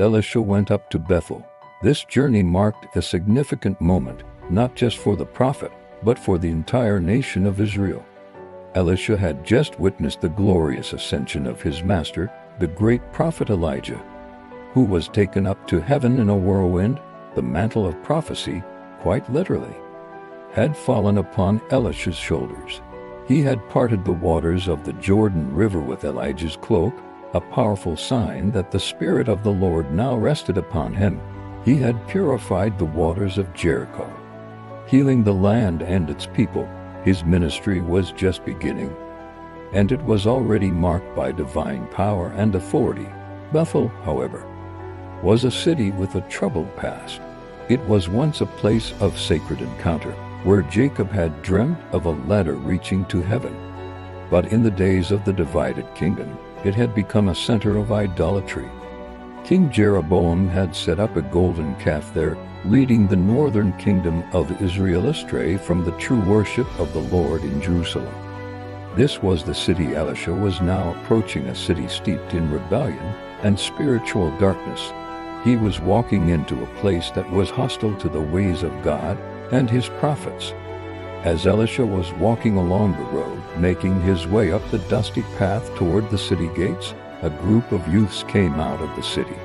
Elisha went up to Bethel. This journey marked a significant moment, not just for the prophet, but for the entire nation of Israel. Elisha had just witnessed the glorious ascension of his master, the great prophet Elijah, who was taken up to heaven in a whirlwind. The mantle of prophecy, quite literally, had fallen upon Elisha's shoulders. He had parted the waters of the Jordan River with Elijah's cloak, a powerful sign that the Spirit of the Lord now rested upon him. He had purified the waters of Jericho, healing the land and its people. His ministry was just beginning, and it was already marked by divine power and authority. Bethel, however, was a city with a troubled past. It was once a place of sacred encounter, where Jacob had dreamt of a ladder reaching to heaven. But in the days of the divided kingdom, it had become a center of idolatry. King Jeroboam had set up a golden calf there, leading the northern kingdom of Israel astray from the true worship of the Lord in Jerusalem. This was the city Elisha was now approaching, a city steeped in rebellion and spiritual darkness. He was walking into a place that was hostile to the ways of God and his prophets. As Elisha was walking along the road, making his way up the dusty path toward the city gates, a group of youths came out of the city.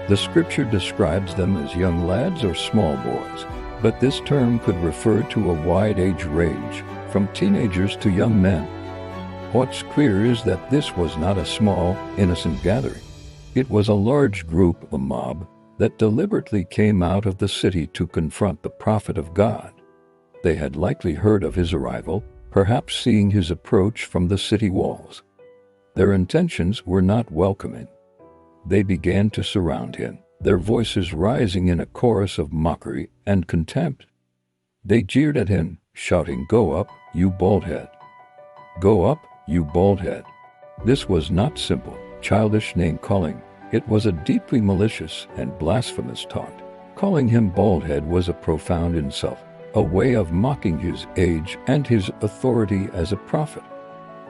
The scripture describes them as young lads or small boys, but this term could refer to a wide age range, from teenagers to young men. What's clear is that this was not a small, innocent gathering. It was a large group, a mob, that deliberately came out of the city to confront the prophet of God. They had likely heard of his arrival, perhaps seeing his approach from the city walls. Their intentions were not welcoming. They began to surround him, their voices rising in a chorus of mockery and contempt. They jeered at him, shouting, "Go up, you baldhead! Go up, you baldhead!" This was not simple, childish name-calling. It was a deeply malicious and blasphemous taunt. Calling him baldhead was a profound insult, a way of mocking his age and his authority as a prophet.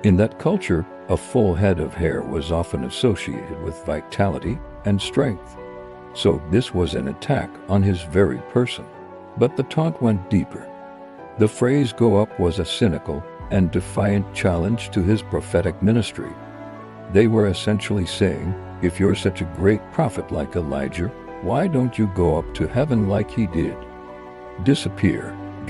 In that culture, a full head of hair was often associated with vitality and strength. So this was an attack on his very person. But the taunt went deeper. The phrase "go up" was a cynical and defiant challenge to his prophetic ministry. They were essentially saying, if you're such a great prophet like Elijah, why don't you go up to heaven like he did? Disappear.